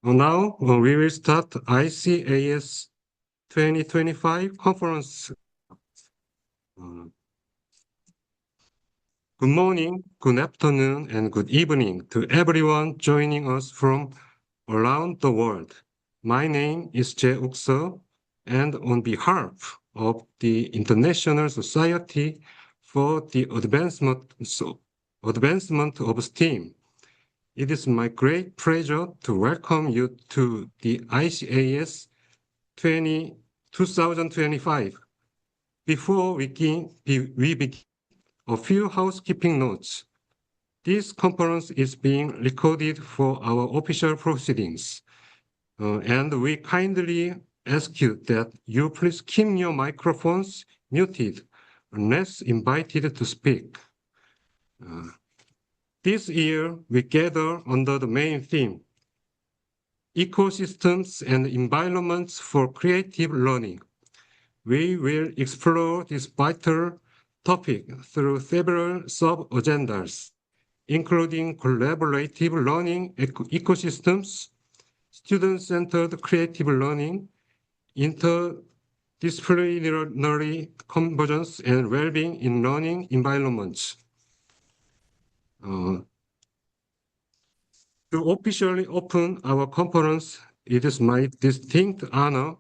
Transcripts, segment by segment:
Now we will start ICAS 2025 conference. Uh, Good morning, good afternoon, and good evening to everyone joining us from around the world. My name is Jae Ukso, and on behalf of the International Society for the Advancement of STEAM, it is my great pleasure to welcome you to the ICAS 2025. Before we begin, a few housekeeping notes. This conference is being recorded for our official proceedings, and we kindly ask you that you please keep your microphones muted unless invited to speak. Uh, this year, we gather under the main theme, Ecosystems and Environments for Creative Learning. We will explore this vital topic through several sub-agendas, including collaborative learning ecosystems, student-centered creative learning, interdisciplinary convergence, and well-being in learning environments. To officially open our conference, it is my distinct honor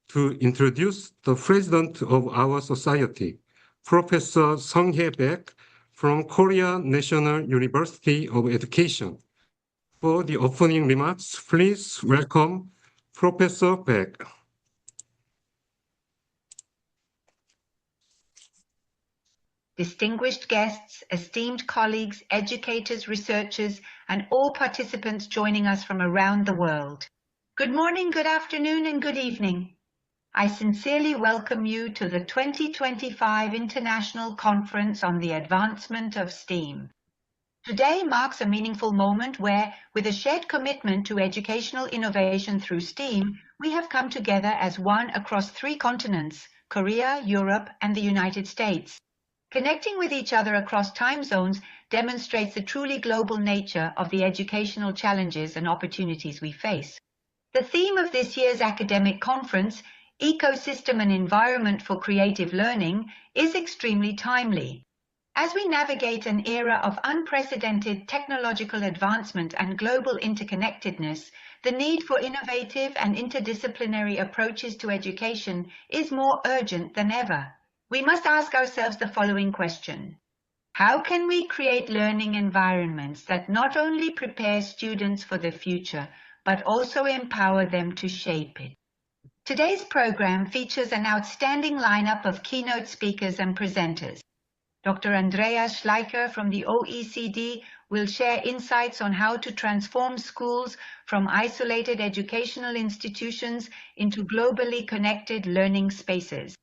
to introduce the president of our society, Professor Sung-Hye Baek from Korea National University of Education. For the opening remarks, please welcome Professor Baek. Distinguished guests, esteemed colleagues, educators, researchers, and all participants joining us from around the world. Good morning, good afternoon, and good evening. I sincerely welcome you to the 2025 International Conference on the Advancement of STEAM. Today marks a meaningful moment where, with a shared commitment to educational innovation through STEAM, we have come together as one across 3 continents, Korea, Europe, and the United States. Connecting with each other across time zones demonstrates the truly global nature of the educational challenges and opportunities we face. The theme of this year's academic conference, Ecosystem and Environment for Creative Learning, is extremely timely. As we navigate an era of unprecedented technological advancement and global interconnectedness, the need for innovative and interdisciplinary approaches to education is more urgent than ever. We must ask ourselves the following question. How can we create learning environments that not only prepare students for the future, but also empower them to shape it? Today's program features an outstanding lineup of keynote speakers and presenters. Dr. Andreas Schleicher from the OECD will share insights on how to transform schools from isolated educational institutions into globally connected learning spaces.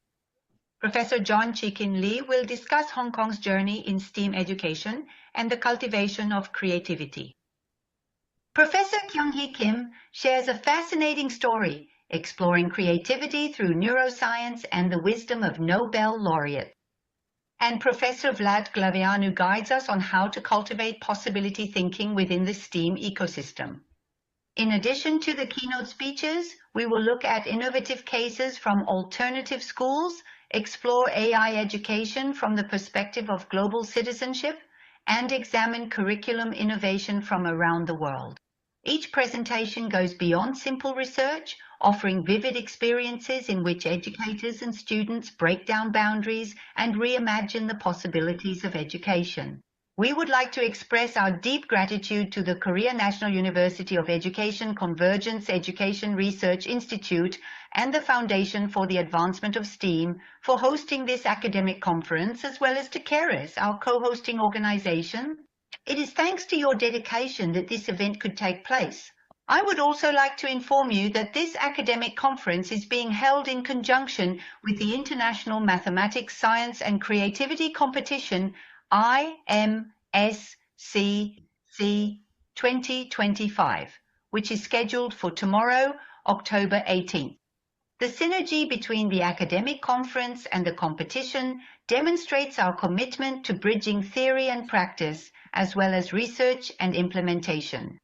Professor John Chi-Kin Lee will discuss Hong Kong's journey in STEAM education and the cultivation of creativity. Professor Kyung-hee Kim shares a fascinating story exploring creativity through neuroscience and the wisdom of Nobel laureate. And Professor Vlad Glaveanu guides us on how to cultivate possibility thinking within the STEAM ecosystem. In addition to the keynote speeches, we will look at innovative cases from alternative schools, explore AI education from the perspective of global citizenship, and examine curriculum innovation from around the world. Each presentation goes beyond simple research, offering vivid experiences in which educators and students break down boundaries and reimagine the possibilities of education. We would like to express our deep gratitude to the Korea National University of Education Convergence Education Research Institute and the Foundation for the Advancement of STEAM for hosting this academic conference, as well as to CARES, our co-hosting organization. It is thanks to your dedication that this event could take place. I would also like to inform you that this academic conference is being held in conjunction with the International Mathematics, Science and Creativity Competition IMSCC 2025, which is scheduled for tomorrow, October 18th. The synergy between the academic conference and the competition demonstrates our commitment to bridging theory and practice, as well as research and implementation.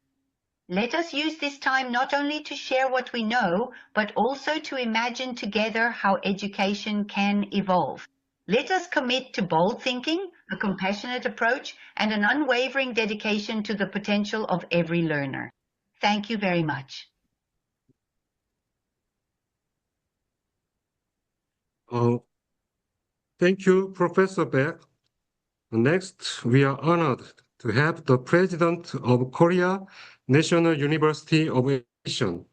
Let us use this time not only to share what we know, but also to imagine together how education can evolve. Let us commit to bold thinking, a compassionate approach, and an unwavering dedication to the potential of every learner. Thank you very much. Thank you, Professor Beck. Next, we are honored to have the President of Korea National University of Education,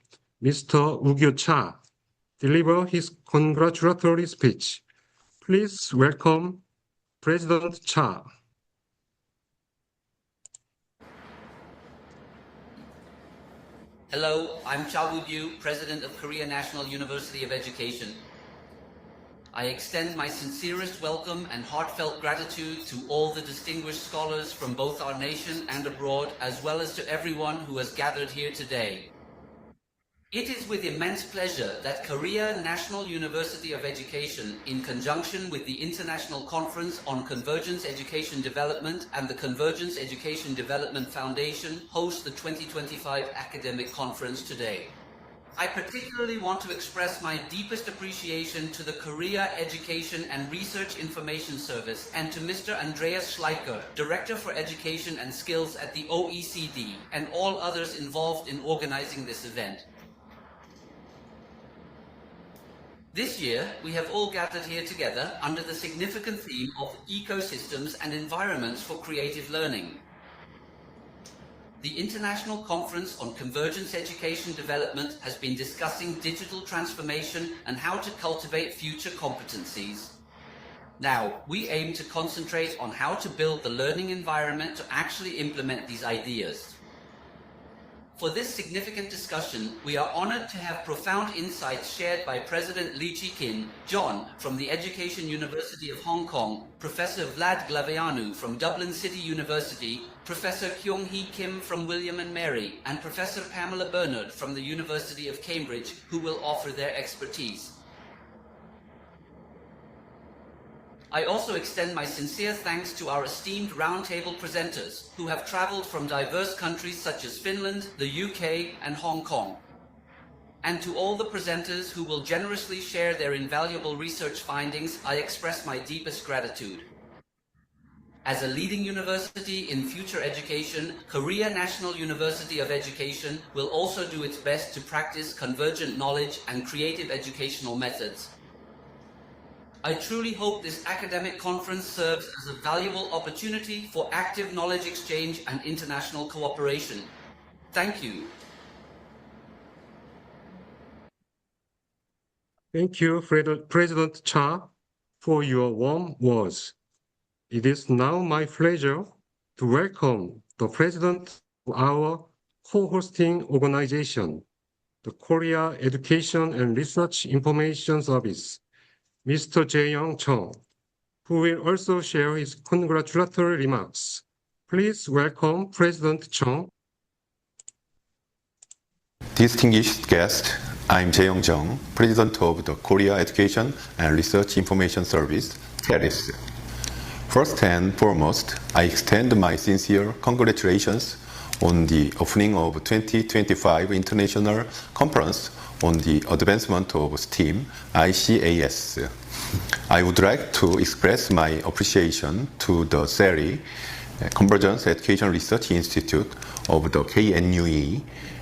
Mr. Woo Cha, deliver his congratulatory speech. Please welcome President Cha. Hello, I'm Cha Woo-gyu, President of Korea National University of Education. I extend my sincerest welcome and heartfelt gratitude to all the distinguished scholars from both our nation and abroad, as well as to everyone who has gathered here today. It is with immense pleasure that Korea National University of Education, in conjunction with the International Conference on Convergence Education Development and the Convergence Education Development Foundation, hosts the 2025 Academic Conference today. I particularly want to express my deepest appreciation to the Korea Education and Research Information Service and to Mr. Andreas Schleicher, Director for Education and Skills at the OECD, and all others involved in organizing this event. This year, we have all gathered here together under the significant theme of ecosystems and environments for creative learning. The International Conference on Convergence Education Development has been discussing digital transformation and how to cultivate future competencies. Now, we aim to concentrate on how to build the learning environment to actually implement these ideas. For this significant discussion, we are honored to have profound insights shared by President Lee Chi-kin, John from the Education University of Hong Kong, Professor Vlad Glaveanu from Dublin City University, Professor Kyung-hee Kim from William & Mary, and Professor Pamela Bernard from the University of Cambridge, who will offer their expertise. I also extend my sincere thanks to our esteemed roundtable presenters who have traveled from diverse countries such as Finland, the UK, and Hong Kong. And to all the presenters who will generously share their invaluable research findings, I express my deepest gratitude. As a leading university in future education, Korea National University of Education will also do its best to practice convergent knowledge and creative educational methods. I truly hope this academic conference serves as a valuable opportunity for active knowledge exchange and international cooperation. Thank you. Thank you, President Cha, for your warm words. It is now my pleasure to welcome the President of our co-hosting organization, the Korea Education and Research Information Service, Mr. Jae-young Chung, who will also share his congratulatory remarks. Please welcome President Chung. Distinguished guests, I'm Jae-young Chung, President of the Korea Education and Research Information Service, KERIS. First and foremost, I extend my sincere congratulations on the opening of 2025 International Conference on the Advancement of STEAM, ICAS. I would like to express my appreciation to the CERI, Convergence Education Research Institute of the KNUE,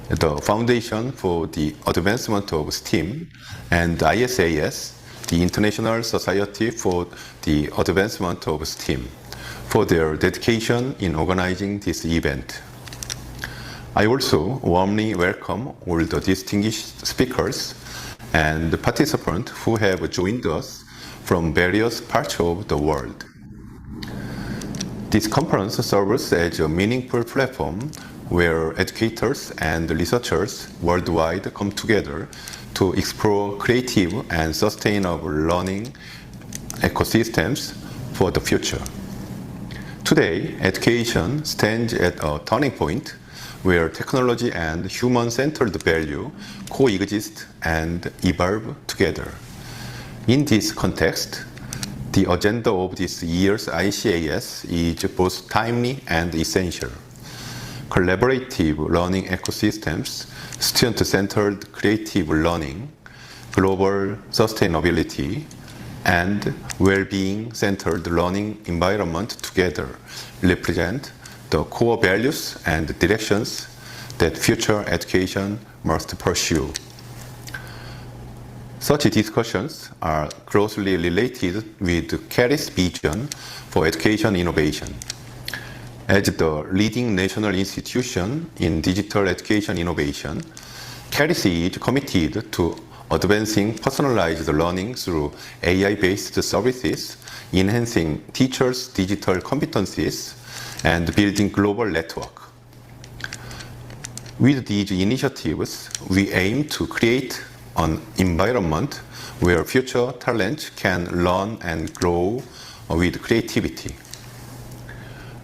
the Foundation for the Advancement of STEAM, and ISAS, the International Society for the Advancement of STEAM, for their dedication in organizing this event. I also warmly welcome all the distinguished speakers and participants who have joined us from various parts of the world. This conference serves as a meaningful platform where educators and researchers worldwide come together to explore creative and sustainable learning ecosystems for the future. Today, education stands at a turning point where technology and human-centered value coexist and evolve together. In this context, the agenda of this year's ICAS is both timely and essential. collaborative learning ecosystems, student-centered creative learning, global sustainability, and well-being-centered learning environment together represent the core values and directions that future education must pursue. Such discussions are closely related with CARI's vision for education innovation. As the leading national institution in digital education innovation, CARIS is committed to advancing personalized learning through AI-based services, enhancing teachers' digital competencies, and building global network. With these initiatives, we aim to create an environment where future talent can learn and grow with creativity.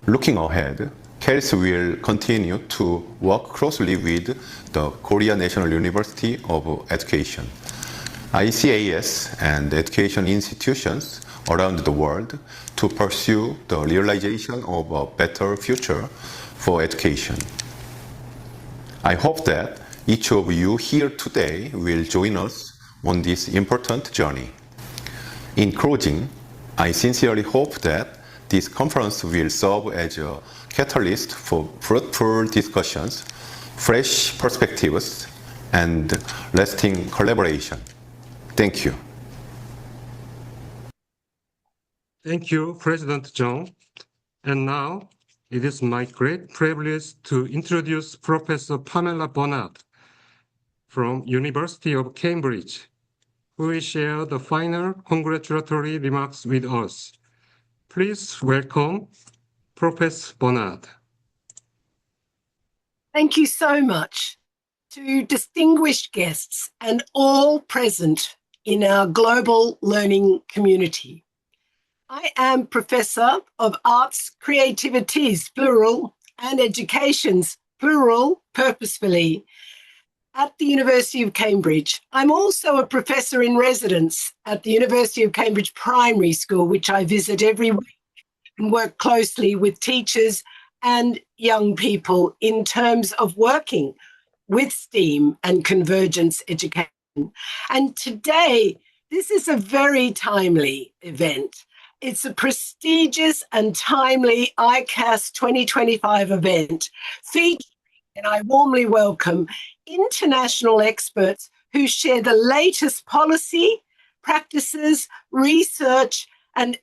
Looking ahead, CARIS will continue to work closely with the Korea National University of Education, ICAS, and education institutions around the world to pursue the realization of a better future for education. I hope that each of you here today will join us on this important journey. In closing, I sincerely hope that this conference will serve as a catalyst for fruitful discussions, fresh perspectives, and lasting collaboration. Thank you. Thank you, President Jung. And now, it is my great privilege to introduce Professor Pamela Bonnard from University of Cambridge, who will share the final congratulatory remarks with us. Please welcome Professor Bonnard. Thank you so much to distinguished guests and all present in our global learning community. I am Professor of Arts, Creativities, plural, and Educations, plural, purposefully, at the University of Cambridge. I'm also a professor in residence at the University of Cambridge Primary School, which I visit every week and work closely with teachers and young people in terms of working with STEAM and convergence education. And today, this is a very timely event. It's a prestigious and timely ICAS 2025 event featuring, and I warmly welcome, international experts who share the latest policy, practices, research, and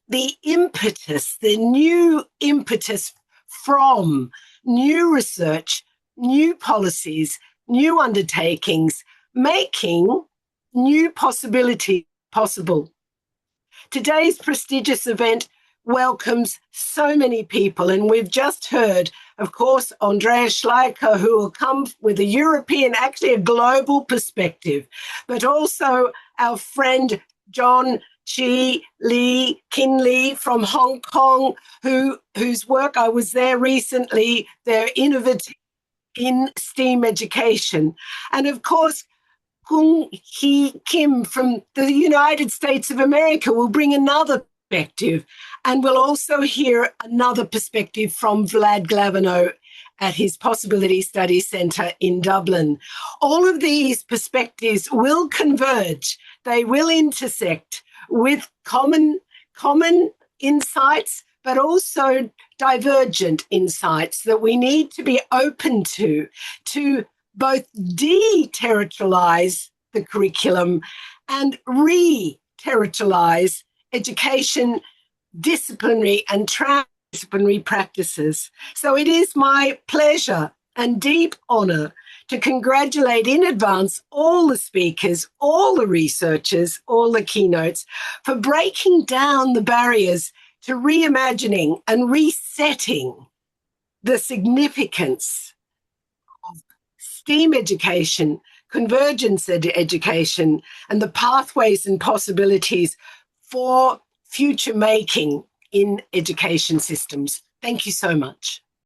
the impetus, the new impetus from new research, new policies, new undertakings, making new possibilities possible. Today's prestigious event welcomes so many people, and we've just heard, of course, Andreas Schleicher, who will come with a European, actually a global perspective, but also our friend John Chi Lee Kinley from Hong Kong, whose work I was there recently. They're innovative in STEAM education. And of course, Kung Hee Kim from the United States of America will bring another perspective, and we'll also hear another perspective from Vlad Glavinov at his Possibility Study Centre in Dublin. All of these perspectives will converge, they will intersect with common insights, but also divergent insights that we need to be open to both de-territorialize the curriculum and re-territorialize education, disciplinary and transdisciplinary practices. So it is my pleasure and deep honour to congratulate in advance all the speakers, all the researchers, all the keynotes for breaking down the barriers to reimagining and resetting the significance of STEAM education, convergence education, and the pathways and possibilities for future making in education systems. Thank you so much.